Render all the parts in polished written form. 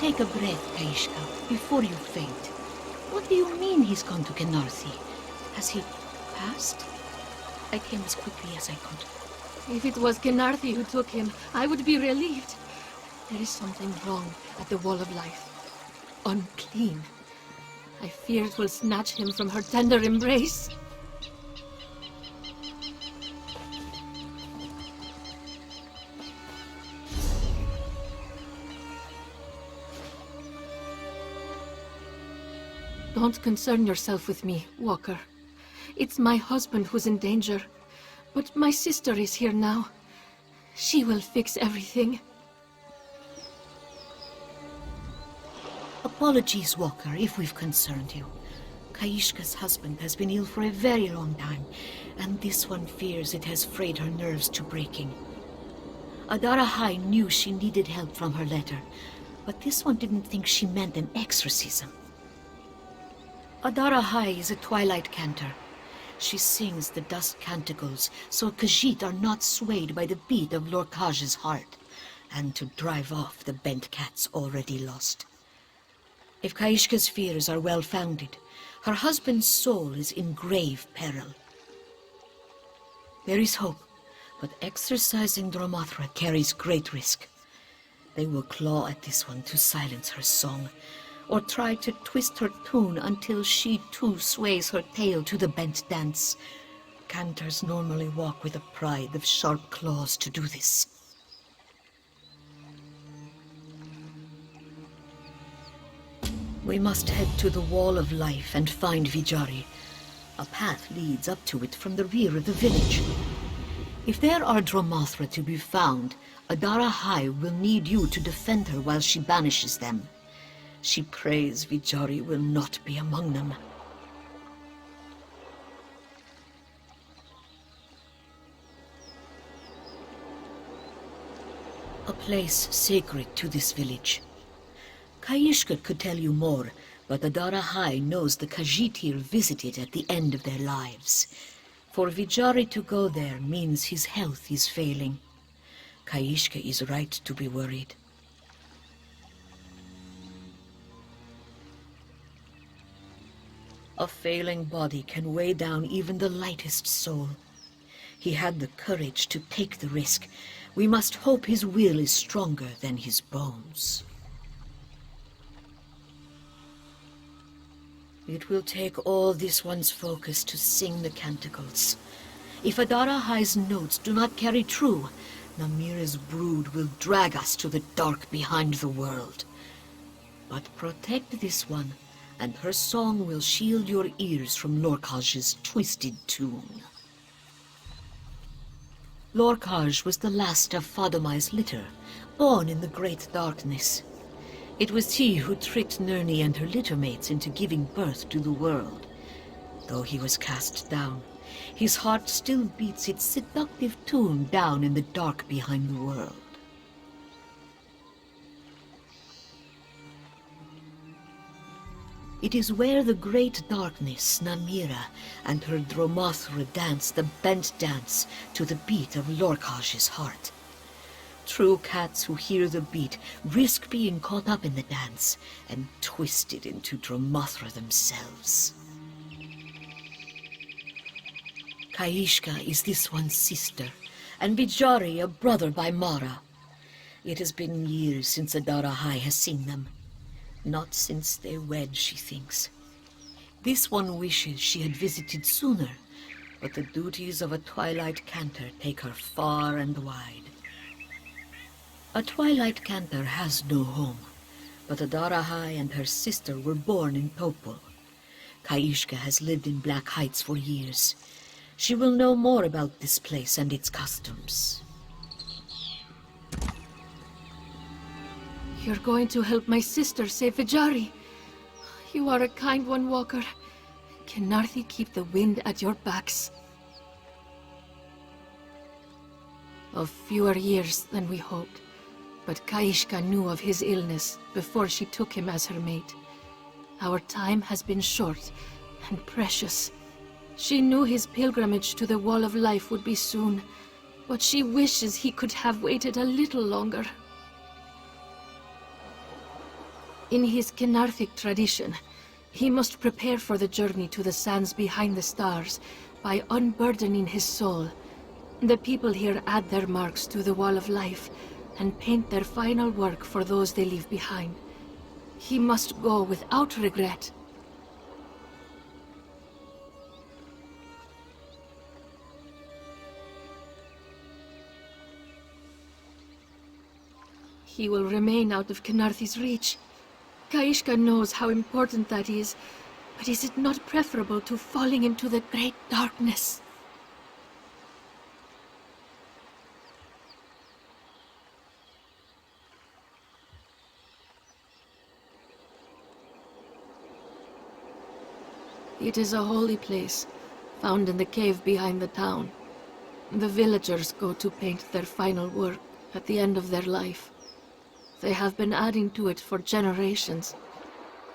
take a breath, Kaishka, before you faint. What do you mean he's gone to Kenarthi? Has he passed? I came as quickly as I could. If it was Kenarthi who took him, I would be relieved. There is something wrong at the Wall of Life. Unclean. I fear it will snatch him from her tender embrace. Don't concern yourself with me, Walker. It's my husband who's in danger. But my sister is here now. She will fix everything. Apologies, Walker, if we've concerned you. Kaishka's husband has been ill for a very long time, and this one fears it has frayed her nerves to breaking. Adara High knew she needed help from her letter, but this one didn't think she meant an exorcism. Adara High is a twilight cantor. She sings the dusk canticles so Khajiit are not swayed by the beat of Lorkaj's heart, and to drive off the bent cats already lost. If Kaishka's fears are well-founded, her husband's soul is in grave peril. There is hope, but exorcising Dromothra carries great risk. They will claw at this one to silence her song, or try to twist her tune until she too sways her tail to the bent dance. Cantors normally walk with a pride of sharp claws to do this. We must head to the Wall of Life and find Vijari. A path leads up to it from the rear of the village. If there are Dromothra to be found, Adara High will need you to defend her while she banishes them. She prays Vijari will not be among them. A place sacred to this village. Kaishka could tell you more, but Adara High knows the Khajiit here visited at the end of their lives. For Vijari to go there means his health is failing. Kaishka is right to be worried. A failing body can weigh down even the lightest soul. He had the courage to take the risk. We must hope his will is stronger than his bones. It will take all this one's focus to sing the canticles. If Adara High's notes do not carry true, Namira's brood will drag us to the dark behind the world. But protect this one, and her song will shield your ears from Lorkaj's twisted tune. Lorkaj was the last of Fadomai's litter, born in the Great Darkness. It was he who tricked Nirni and her littermates into giving birth to the world. Though he was cast down, his heart still beats its seductive tune down in the dark behind the world. It is where the great darkness, Namira, and her Dromothra dance the bent dance to the beat of Lorkaj's heart. True cats who hear the beat risk being caught up in the dance and twisted into Dromothra themselves. Kaishka is this one's sister, and Vijari a brother by Mara. It has been years since Adara High has seen them. Not since they wed, she thinks. This one wishes she had visited sooner, but the duties of a twilight cantor take her far and wide. A twilight cantor has no home, but Adara High and her sister were born in Topol. Kaishka has lived in Black Heights for years. She will know more about this place and its customs. You're going to help my sister save Vijari. You are a kind one, Walker. Can Narthi keep the wind at your backs? Of fewer years than we hoped, but Kaishka knew of his illness before she took him as her mate. Our time has been short and precious. She knew his pilgrimage to the Wall of Life would be soon, but she wishes he could have waited a little longer. In his Kynarthic tradition, he must prepare for the journey to the sands behind the stars by unburdening his soul. The people here add their marks to the Wall of Life and paint their final work for those they leave behind. He must go without regret. He will remain out of Kynarthi's reach. Kaishka knows how important that is, but is it not preferable to falling into the great darkness? It is a holy place, found in the cave behind the town. The villagers go to paint their final work at the end of their life. They have been adding to it for generations.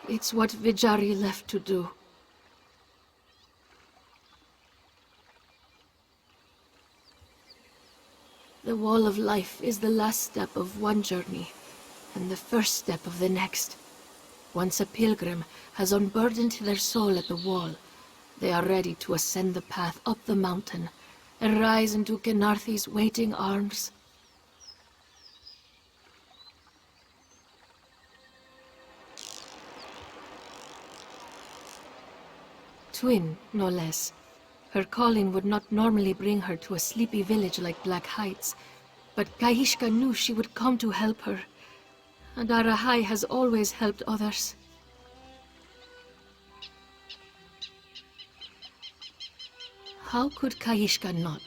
It's what Vijari left to do. The Wall of Life is the last step of one journey, and the first step of the next. Once a pilgrim has unburdened their soul at the wall, they are ready to ascend the path up the mountain and rise into Kynarthi's waiting arms. Twin, no less. Her calling would not normally bring her to a sleepy village like Black Heights, but Kaishka knew she would come to help her, and Arahai has always helped others. How could Kaishka not?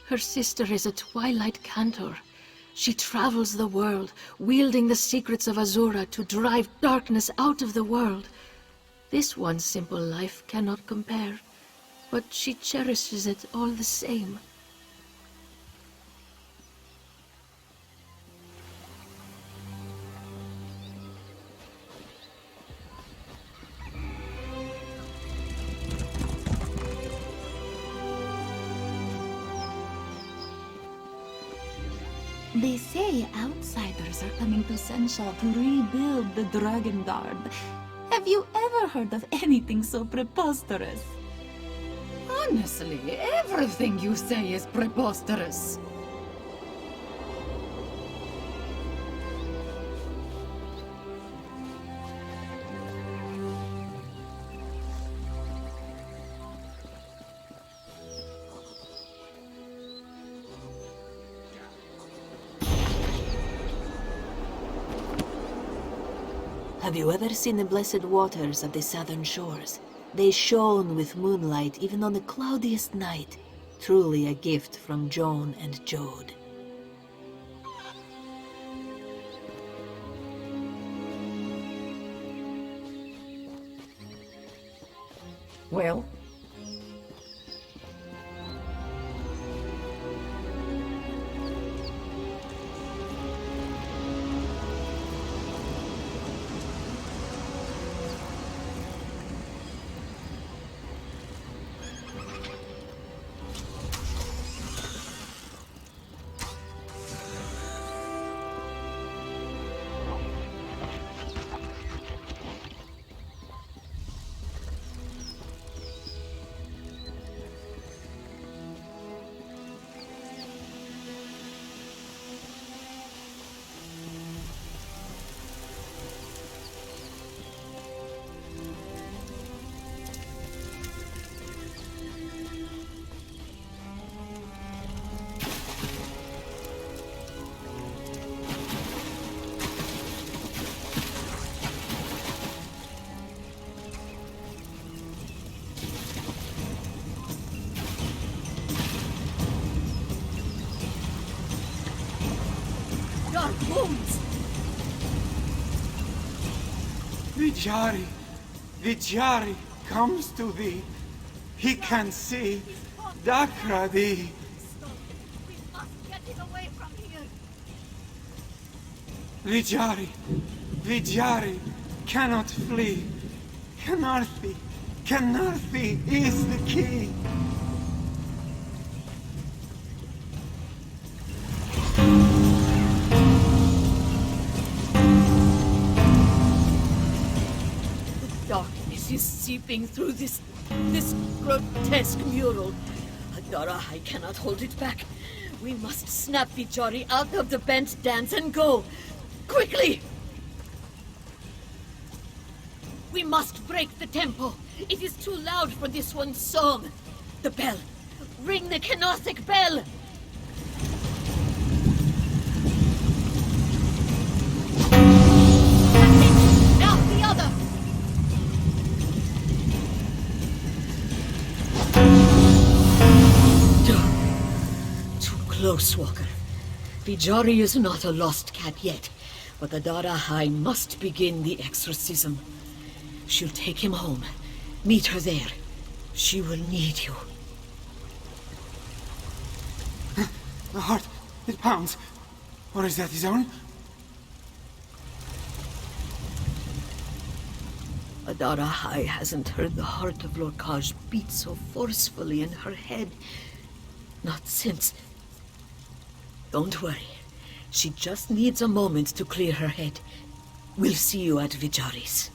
Her sister is a twilight cantor. She travels the world, wielding the secrets of Azura to drive darkness out of the world. This one simple life cannot compare, but she cherishes it all the same. They say outsiders are coming to Senshal to rebuild the Dragon Guard. Have you ever heard of anything so preposterous? Honestly, everything you say is preposterous. Have you ever seen the blessed waters of the southern shores? They shone with moonlight even on the cloudiest night. Truly a gift from Joan and Jode. Well? Vijari comes to thee. He can see Dakra thee. We must get him away from here. Vijari cannot flee. Kynarthi is the key. weeping through this grotesque mural. Adara, I cannot hold it back. We must snap Vijari out of the bent dance and go. Quickly! We must break the tempo. It is too loud for this one's song. The bell. Ring the Kenothic bell! That's it! Now the other! Too close, Walker. Vijari is not a lost cat yet, but Adara High must begin the exorcism. She'll take him home. Meet her there. She will need you. The heart, it pounds. Or is that his own? Adara High hasn't heard the heart of Lorkaj beat so forcefully in her head. Not since. Don't worry. She just needs a moment to clear her head. We'll see you at Vijari's.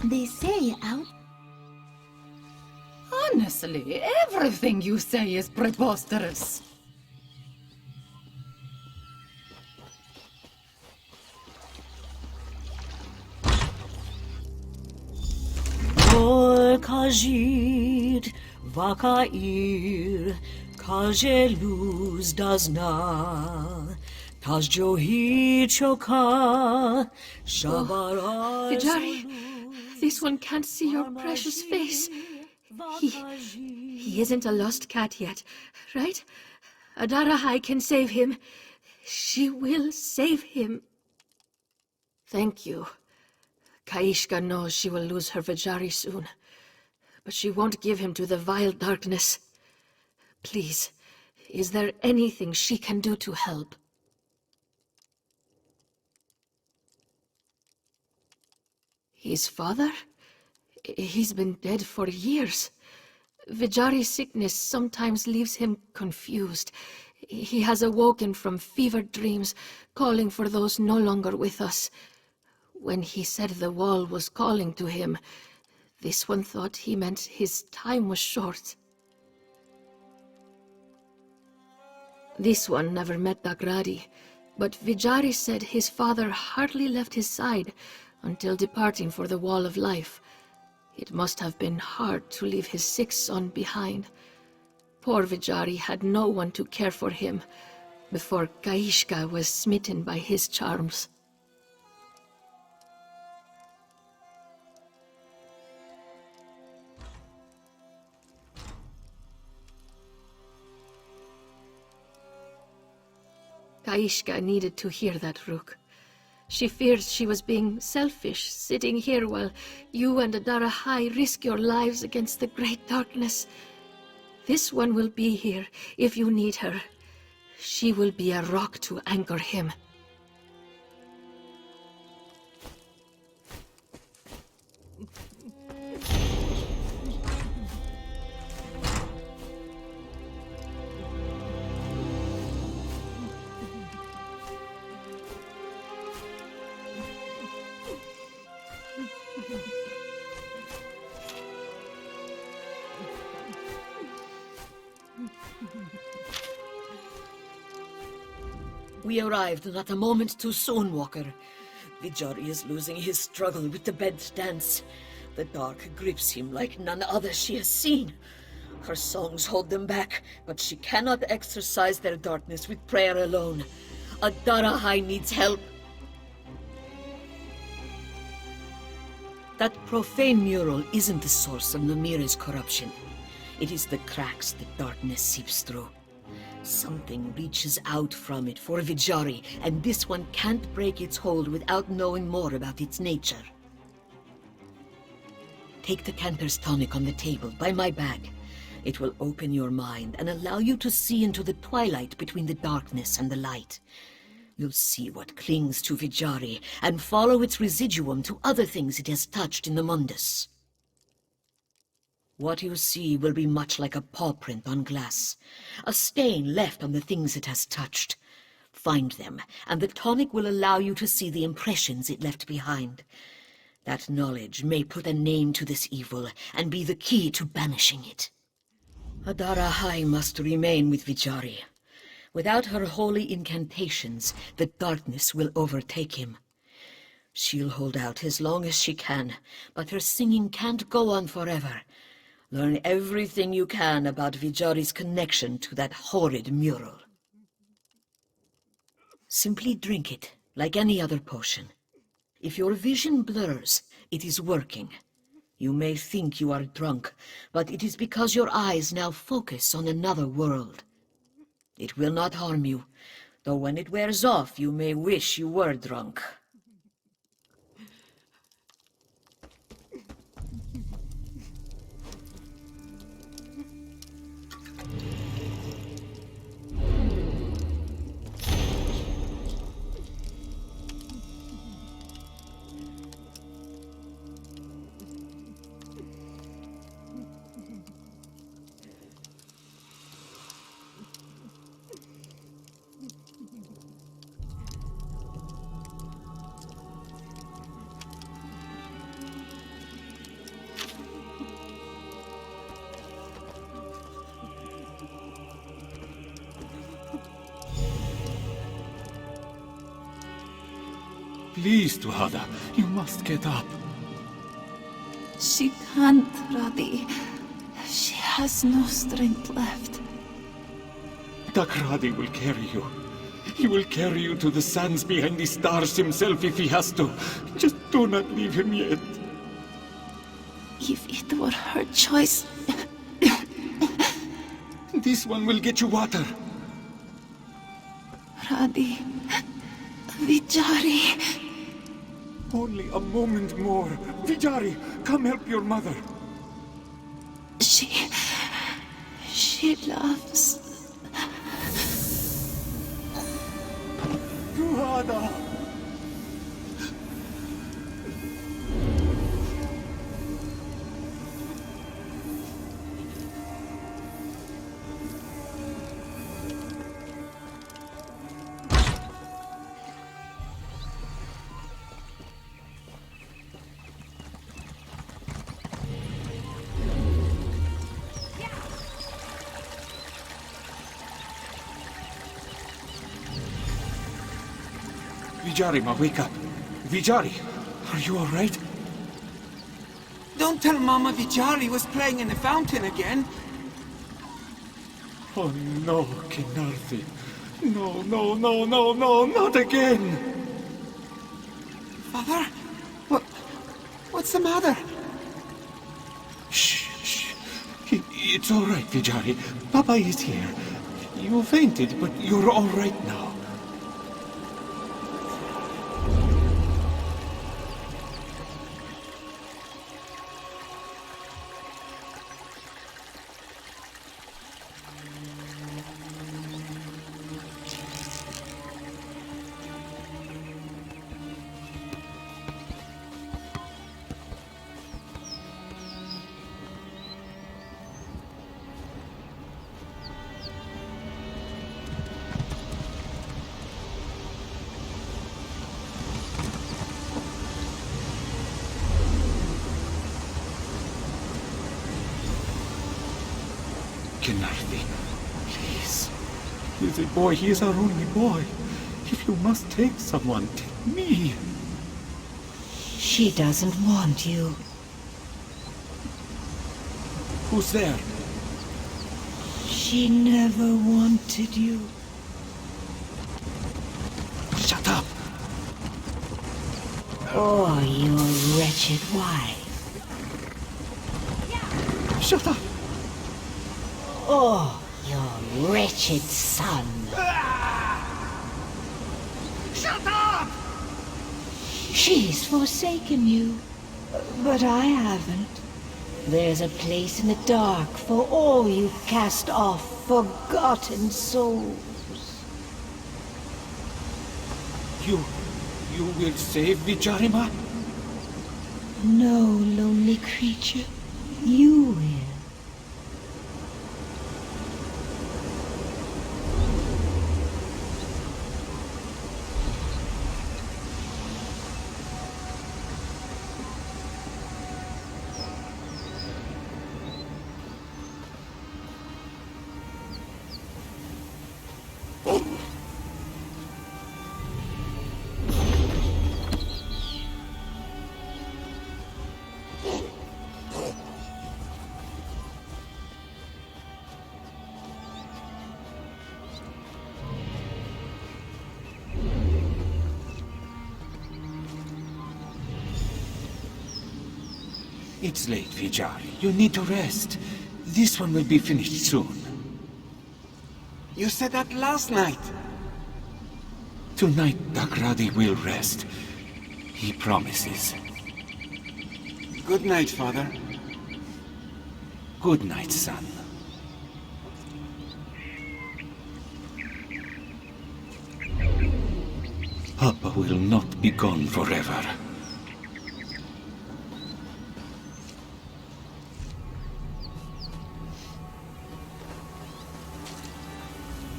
They say out. Honestly, everything you say is preposterous. Kajid, Vakair, Kajeluz Dazna, Tajjohi Choka, Shabara. Vijari, this one can't see your precious face. He isn't a lost cat yet, right? Adara High can save him. She will save him. Thank you. Kaishka knows she will lose her Vijari soon, but she won't give him to the vile darkness. Please, is there anything she can do to help? His father? He's been dead for years. Vijari's sickness sometimes leaves him confused. He has awoken from fevered dreams, calling for those no longer with us. When he said the wall was calling to him, this one thought he meant his time was short. This one never met Dagradi, but Vijari said his father hardly left his side until departing for the Wall of Life. It must have been hard to leave his sick son behind. Poor Vijari had no one to care for him before Kaishka was smitten by his charms. Kaishka needed to hear that, Rook. She feared she was being selfish, sitting here while you and Adara High risk your lives against the great darkness. This one will be here if you need her. She will be a rock to anchor him. We arrived not a moment too soon, Walker. Vijari is losing his struggle with the bed dance. The dark grips him like none other she has seen. Her songs hold them back, but she cannot exorcise their darkness with prayer alone. Adarahai needs help. That profane mural isn't the source of Namira's corruption. It is the cracks the darkness seeps through. Something reaches out from it for Vijari, and this one can't break its hold without knowing more about its nature. Take the Cantor's tonic on the table, by my bag. It will open your mind and allow you to see into the twilight between the darkness and the light. You'll see what clings to Vijari, and follow its residuum to other things it has touched in the Mundus. What you see will be much like a paw print on glass, a stain left on the things it has touched. Find them, and the tonic will allow you to see the impressions it left behind. That knowledge may put a name to this evil, and be the key to banishing it. Adarahai must remain with Vijari. Without her holy incantations, the darkness will overtake him. She'll hold out as long as she can, but her singing can't go on forever. Learn everything you can about Vijari's connection to that horrid mural. Simply drink it, like any other potion. If your vision blurs, it is working. You may think you are drunk, but it is because your eyes now focus on another world. It will not harm you, though when it wears off, you may wish you were drunk. Please, Tuhada, you must get up. She can't, Radi. She has no strength left. Dakradi will carry you. He will carry you to the sands behind the stars himself if he has to. Just do not leave him yet. If it were her choice... This one will get you water. Radi... Vijari... Only a moment more. Vijari, come help your mother. She loves... Tuhada! Vijari, ma, wake up. Vijari, are you all right? Don't tell Mama Vijari was playing in the fountain again. Oh no, Kinarthi. No, no, no, no, no, not again! Father? What's the matter? Shh, shh. It's all right, Vijari. Papa is here. You fainted, but you're all right now. Kinarthi, please. He is a boy. He is our only boy. If you must take someone, take me. She doesn't want you. Who's there? She never wanted you. Shut up! Or your wretched wife. Shut up! Or your wretched son. Shut up! She's forsaken you, but I haven't. There's a place in the dark for all you cast off forgotten souls. You will save Vijarima? No, lonely creature, you will. It's late, Vijari. You need to rest. This one will be finished soon. You said that last night. Tonight, Dagradi will rest. He promises. Good night, Father. Good night, son. Papa will not be gone forever.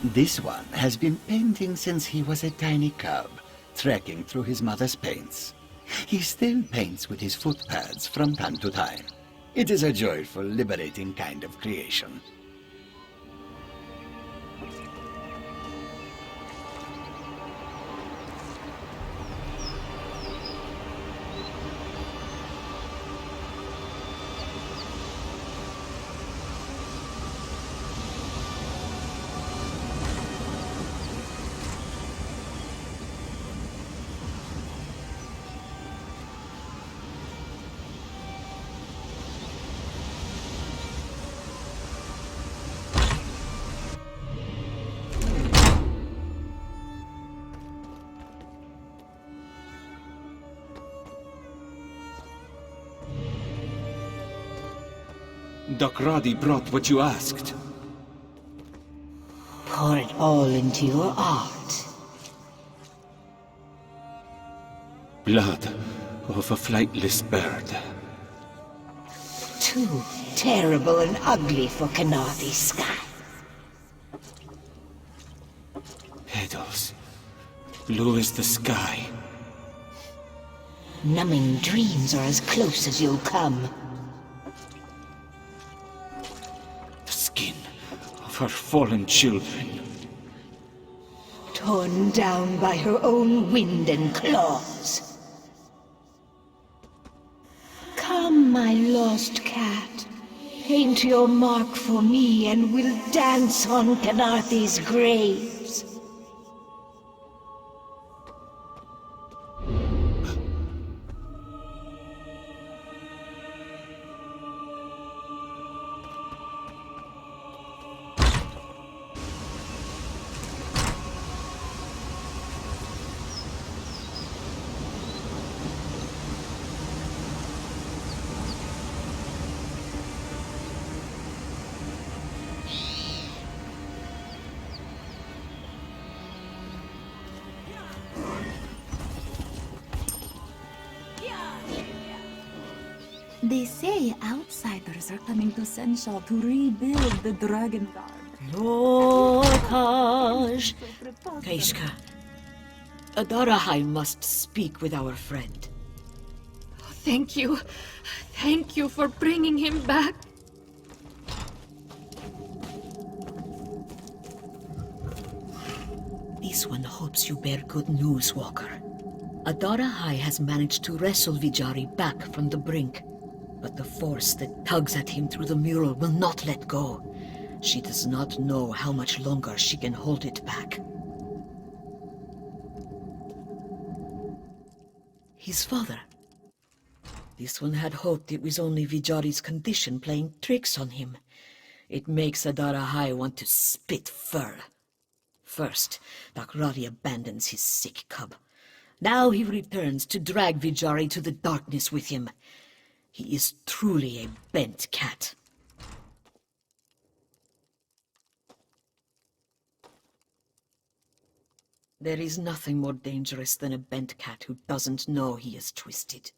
This one has been painting since he was a tiny cub, trekking through his mother's paints. He still paints with his footpads from time to time. It is a joyful, liberating kind of creation. Dagradi brought what you asked. Pour it all into your art. Blood of a flightless bird. Too terrible and ugly for Kanathi's sky. Petals. Blue as the sky. Numbing dreams are as close as you'll come. The skin of her fallen children. Torn down by her own wind and claws. Come, my lost cat. Paint your mark for me and we'll dance on Kanathi's graves. They say outsiders are coming to Senshal to rebuild the Dragon Guard. Lord Kaj. Kaishka, Adarahai must speak with our friend. Thank you. Thank you for bringing him back. This one hopes you bear good news, Walker. Adara High has managed to wrestle Vijari back from the brink, but the force that tugs at him through the mural will not let go. She does not know how much longer she can hold it back. His father. This one had hoped it was only Vijari's condition playing tricks on him. It makes Adara High want to spit fur. First, Dakrari abandons his sick cub. Now he returns to drag Vijari to the darkness with him. He is truly a bent cat. There is nothing more dangerous than a bent cat who doesn't know he is twisted.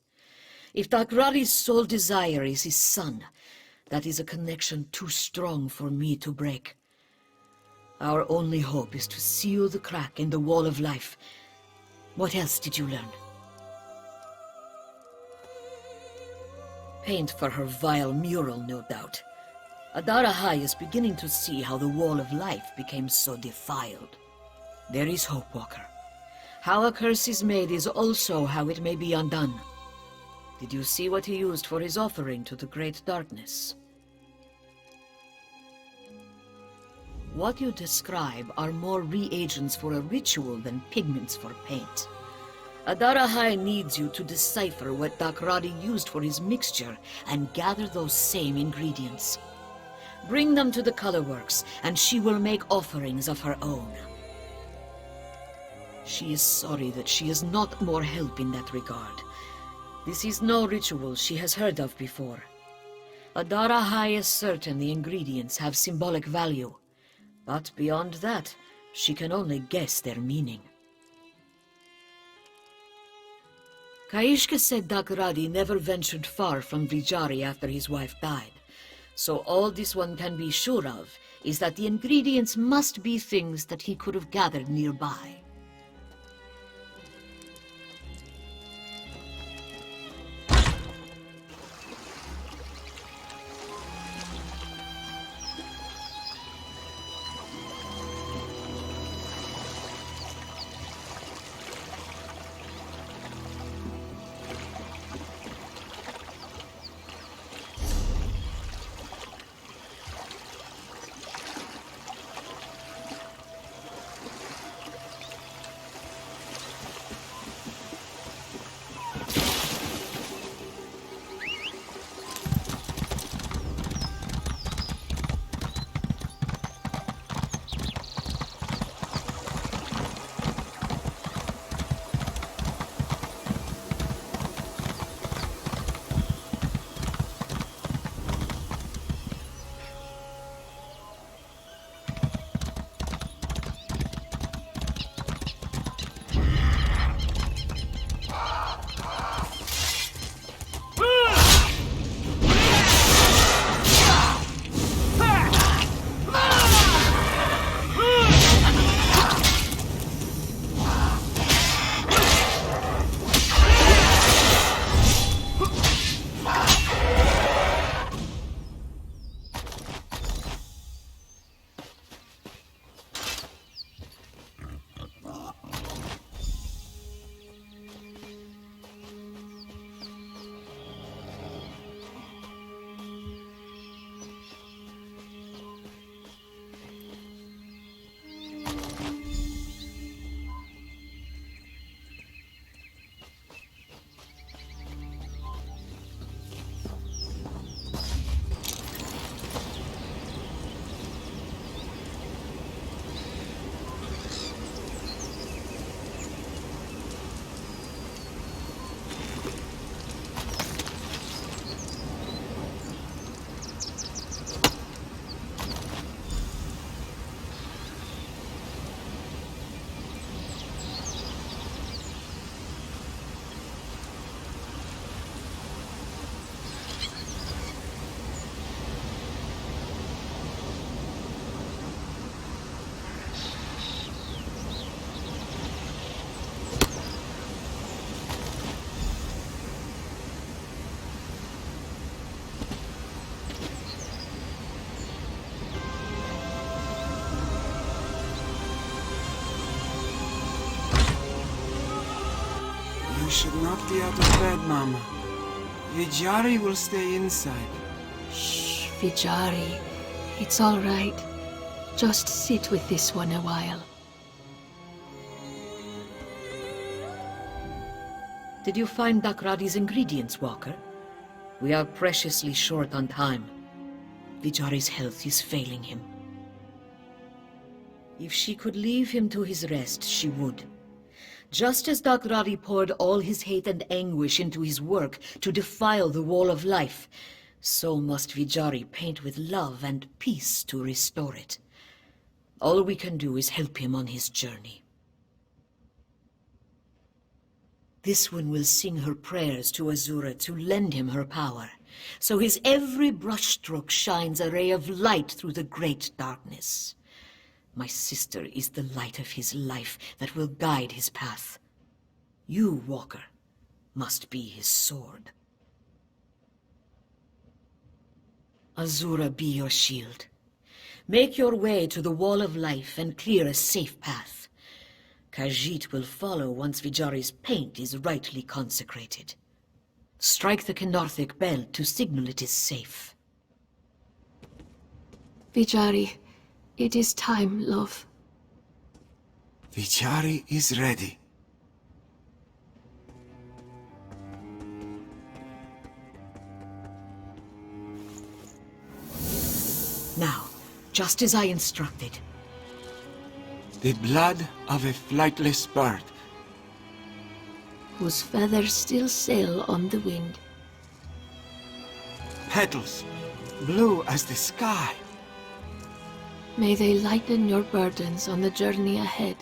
If Dakrari's sole desire is his son, that is a connection too strong for me to break. Our only hope is to seal the crack in the wall of life. What else did you learn? Paint for her vile mural, no doubt. Adara High is beginning to see how the wall of life became so defiled. There is hope, Walker. How a curse is made is also how it may be undone. Did you see what he used for his offering to the Great Darkness? What you describe are more reagents for a ritual than pigments for paint. Adara High needs you to decipher what Dakrari used for his mixture and gather those same ingredients. Bring them to the colorworks, and she will make offerings of her own. She is sorry that she is not more help in that regard. This is no ritual she has heard of before. Adara High is certain the ingredients have symbolic value, but beyond that, she can only guess their meaning. Kaishka said Dakrari never ventured far from Vijari after his wife died, so all this one can be sure of is that the ingredients must be things that he could have gathered nearby. You should not be out of bed, Mama. Vijari will stay inside. Shh, Vijari. It's all right. Just sit with this one a while. Did you find Dakradi's ingredients, Walker? We are preciously short on time. Vijari's health is failing him. If she could leave him to his rest, she would. Just as Dakradi poured all his hate and anguish into his work to defile the Wall of Life, so must Vijari paint with love and peace to restore it. All we can do is help him on his journey. This one will sing her prayers to Azura to lend him her power, so his every brushstroke shines a ray of light through the great darkness. My sister is the light of his life that will guide his path. You, Walker, must be his sword. Azura be your shield. Make your way to the Wall of Life and clear a safe path. Khajiit will follow once Vijari's paint is rightly consecrated. Strike the Kynarthic bell to signal it is safe. Vijari, it is time, love. Vijari is ready. Now, just as I instructed. The blood of a flightless bird. Whose feathers still sail on the wind. Petals, blue as the sky. May they lighten your burdens on the journey ahead.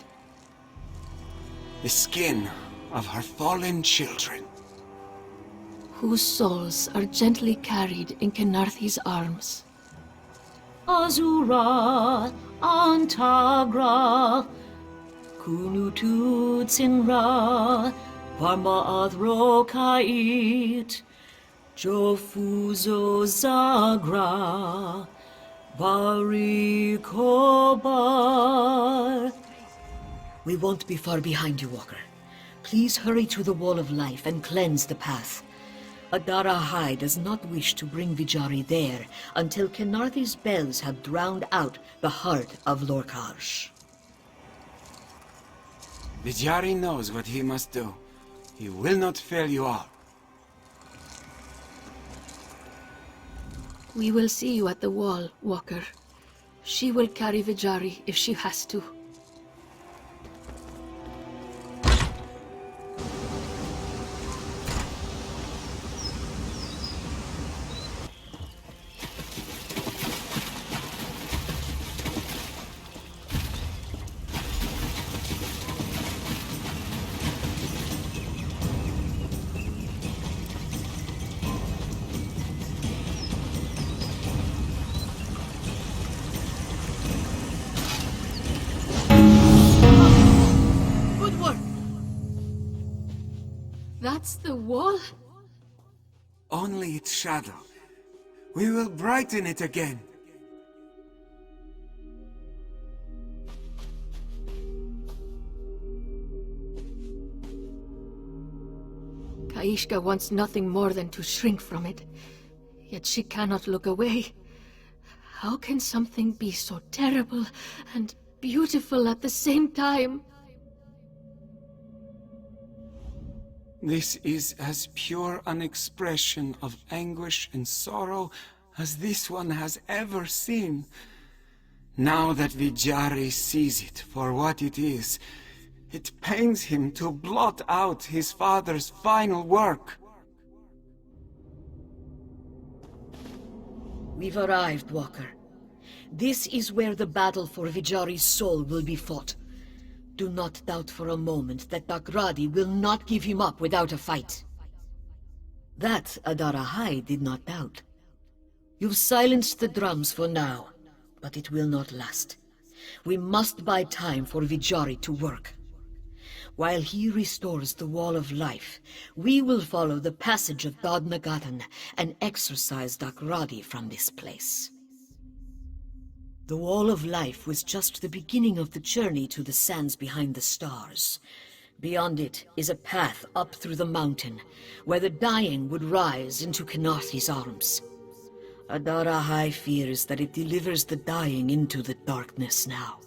The skin of her fallen children. Whose souls are gently carried in Kynarthi's arms. Azura, Antagra, Kunutu Tsinra, Parma Adrokait, Jofuzo Zagra, Barikobar. We won't be far behind you, Walker. Please hurry to the Wall of Life and cleanse the path. Adara High does not wish to bring Vijari there until Kynarthi's bells have drowned out the heart of Lorkarsh. Vijari knows what he must do. He will not fail you all. We will see you at the wall, Walker. She will carry Vijari if she has to. That's the wall? Only its shadow. We will brighten it again. Kaishka wants nothing more than to shrink from it. Yet she cannot look away. How can something be so terrible and beautiful at the same time? This is as pure an expression of anguish and sorrow as this one has ever seen. Now that Vijari sees it for what it is, it pains him to blot out his father's final work. We've arrived, Walker. This is where the battle for Vijari's soul will be fought. Do not doubt for a moment that Dakradi will not give him up without a fight. That Adara High did not doubt. You've silenced the drums for now, but it will not last. We must buy time for Vijari to work. While he restores the Wall of Life, we will follow the passage of Dod Nagatan and exorcise Dakradi from this place. The Wall of Life was just the beginning of the journey to the sands behind the stars. Beyond it is a path up through the mountain, where the dying would rise into Kenarthi's arms. Adara High fears that it delivers the dying into the darkness now.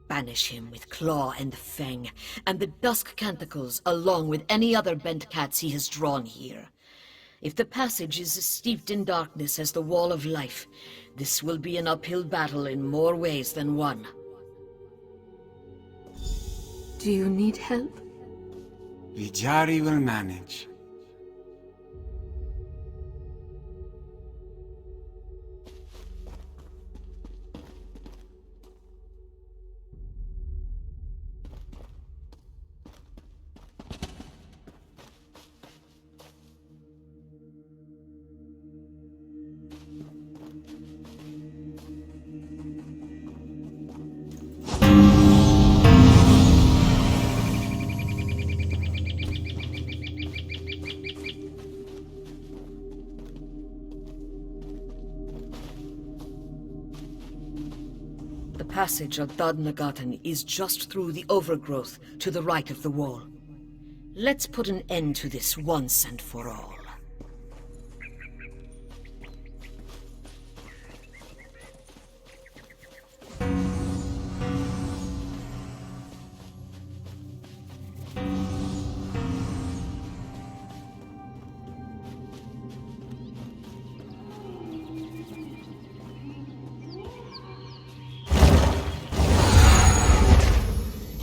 Banish him with Claw and Fang, and the Dusk Canticles, along with any other bent cats he has drawn here. If the passage is as steeped in darkness as the Wall of Life, this will be an uphill battle in more ways than one. Do you need help? Vijari will manage. The passage of Dadnagatan is just through the overgrowth to the right of the wall. Let's put an end to this once and for all.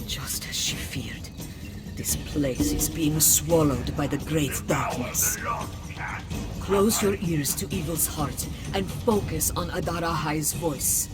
Just as she feared, this place is being swallowed by the great darkness. Close your ears to evil's heart and focus on Adara High's voice.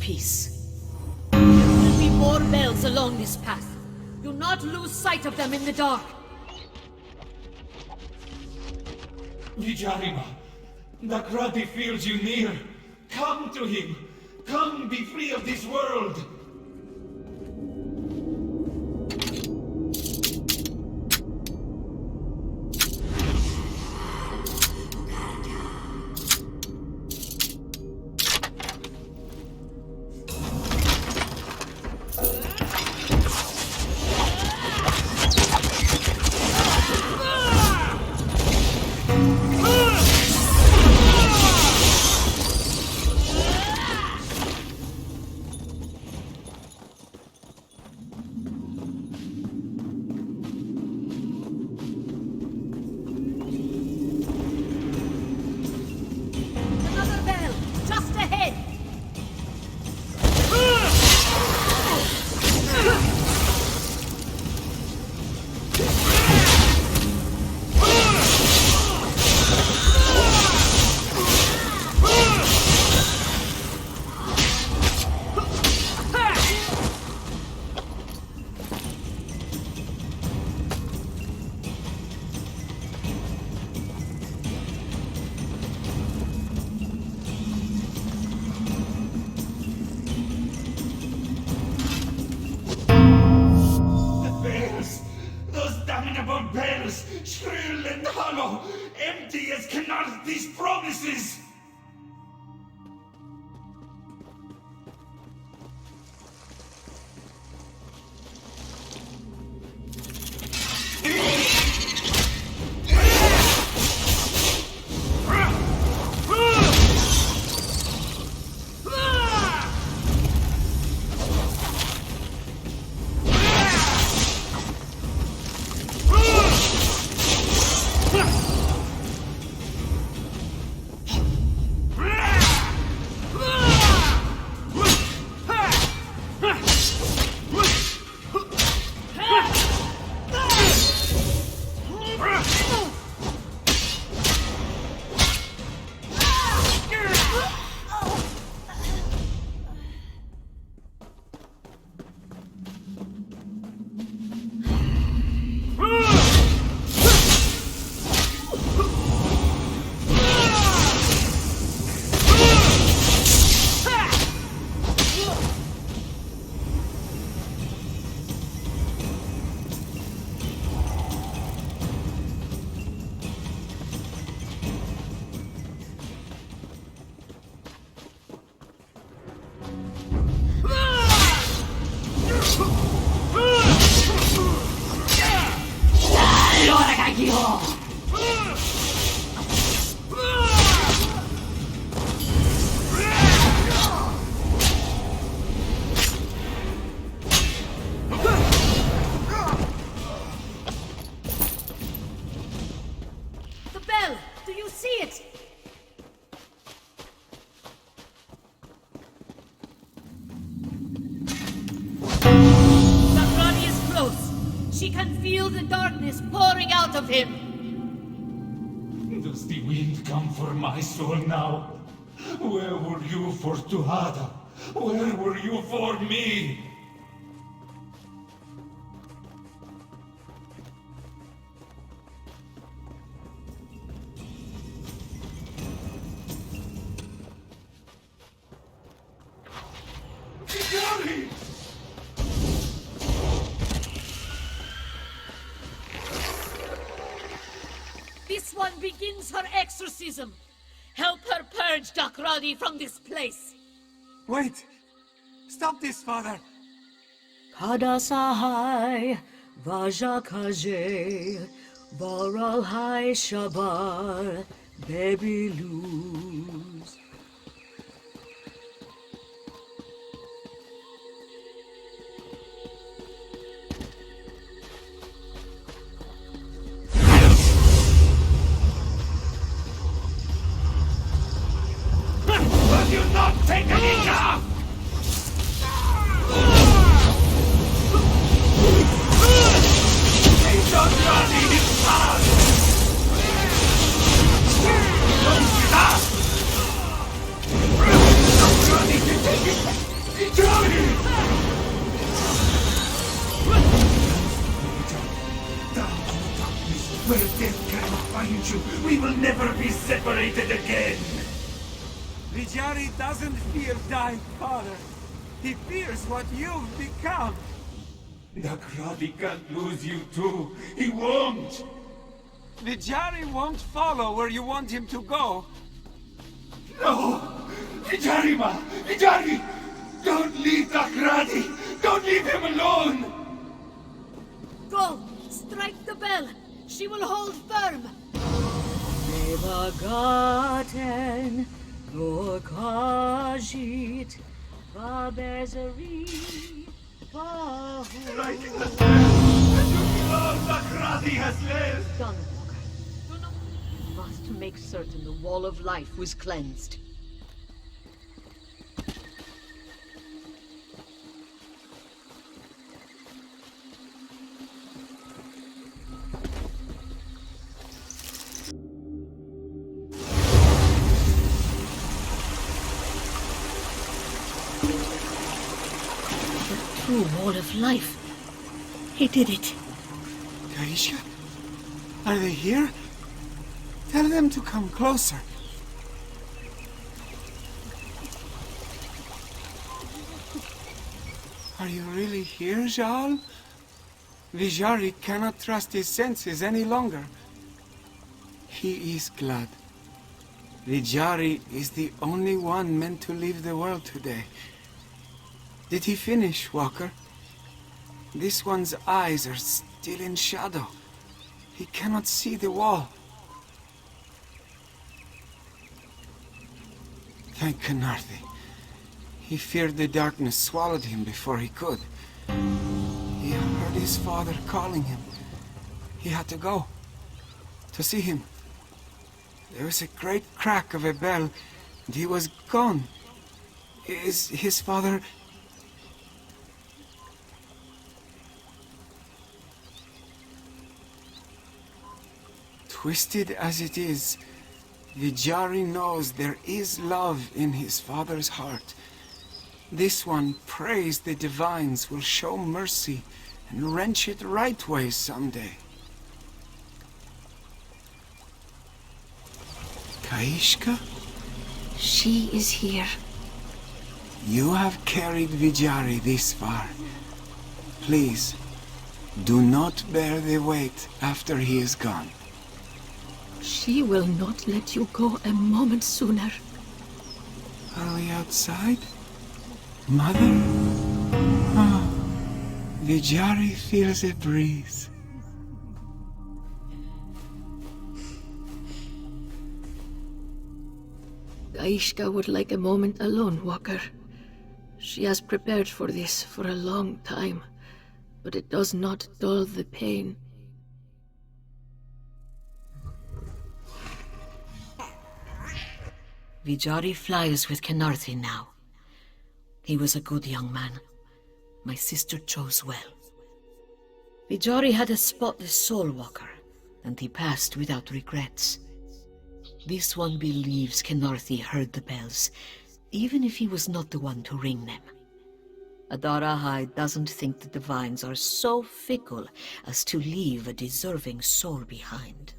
Peace. There will be more bells along this path. Do not lose sight of them in the dark. Vijarima, Nakrati feels you near. Come to him. Come, be free of this world. empty as cannot these promises! She can feel the darkness pouring out of him. Does the wind come for my soul now? Where were you for Tuhada? Where were you for me? Gary! This one begins her exorcism. Help her purge Dakradi from this place. Wait! Stop this, Father! Kadasahai, Vajakaje, Varalhai Shabar, Baby Luz. Have you not taken enough? Dakradi is hard! Dakradi can take it! Dakradi! Down to the darkness, where death cannot find you. We will never be separated again. Vijari doesn't fear dying, Father. He fears what you've become. Dakradi can't lose you too. He won't. Vijari won't follow where you want him to go. No! Vijari, ma! Vijari! Don't leave Dakradi! Don't leave him alone! Go! Strike the bell! She will hold firm! Devagaten, Gorkajit, Babezari, Bahu. Striking the bell! And you know Dakradi has left! Gunwalker, you must make certain the wall of life was cleansed. True wall of life. He did it. Kaisha? Are they here? Tell them to come closer. Are you really here, Jal? Vijari cannot trust his senses any longer. he is glad. Vijari is the only one meant to leave the world today. Did he finish, Walker? This one's eyes are still in shadow. He cannot see the wall. Thank Canarthi. He feared the darkness swallowed him before he could. He heard his father calling him. He had to go. To see him. There was a great crack of a bell, and he was gone. Is his father... Twisted as it is, Vijari knows there is love in his father's heart. This one prays the divines will show mercy and wrench it right way someday. Kaishka? She is here. You have carried Vijari this far. Please, do not bear the weight after he is gone. She will not let you go a moment sooner. Are we outside? Mother? Ah, Vijari feels a breeze. Kaishka would like a moment alone, Walker. She has prepared for this for a long time, but it does not dull the pain. Vijari flies with Canarthi now. He was a good young man. My sister chose well. Vijari had a spotless soul, Walker, and he passed without regrets. This one believes Canarthi heard the bells, even if he was not the one to ring them. Adara High doesn't think the divines are so fickle as to leave a deserving soul behind.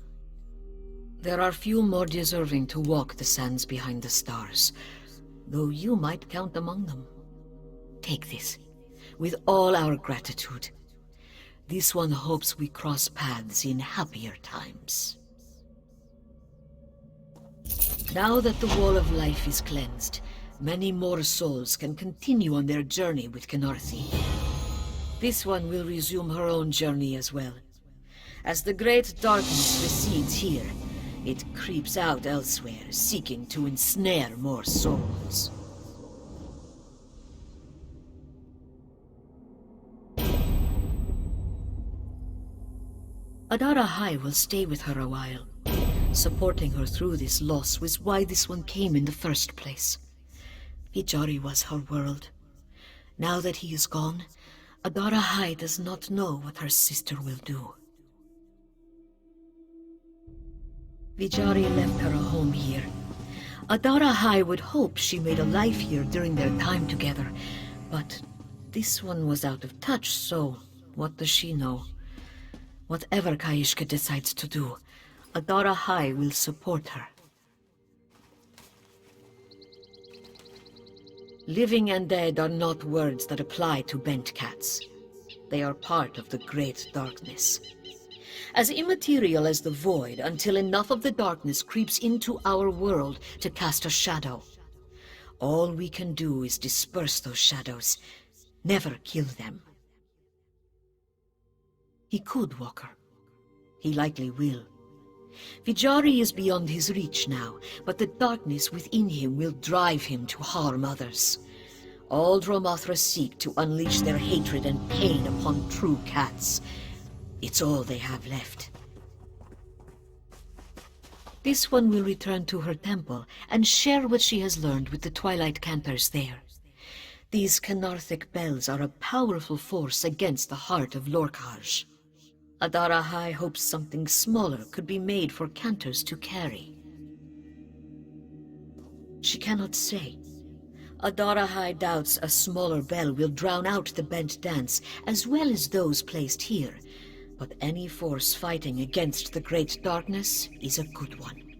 There are few more deserving to walk the sands behind the stars, though you might count among them. Take this, with all our gratitude. This one hopes we cross paths in happier times. Now that the wall of life is cleansed, many more souls can continue on their journey with Canarthi. This one will resume her own journey as well. As the great darkness recedes here, it creeps out elsewhere, seeking to ensnare more souls. Adara High will stay with her a while. Supporting her through this loss was why this one came in the first place. Vijari was her world. Now that he is gone, Adara High does not know what her sister will do. Vijari left her a home here. Adara High would hope she made a life here during their time together, but this one was out of touch, so what does she know? Whatever Kaishka decides to do, Adara High will support her. Living and dead are not words that apply to bent cats. They are part of the great darkness. As immaterial as the void until enough of the darkness creeps into our world to cast a shadow. All we can do is disperse those shadows, never kill them. He could, Walker. He likely will. Vijari is beyond his reach now, but the darkness within him will drive him to harm others. All Dromothra seek to unleash their hatred and pain upon true cats. It's all they have left. This one will return to her temple and share what she has learned with the Twilight Cantors there. These Canarthic bells are a powerful force against the heart of Lorkhaj. Adara High hopes something smaller could be made for Cantors to carry. She cannot say. Adara High doubts a smaller bell will drown out the bent dance as well as those placed here. But any force fighting against the great darkness is a good one.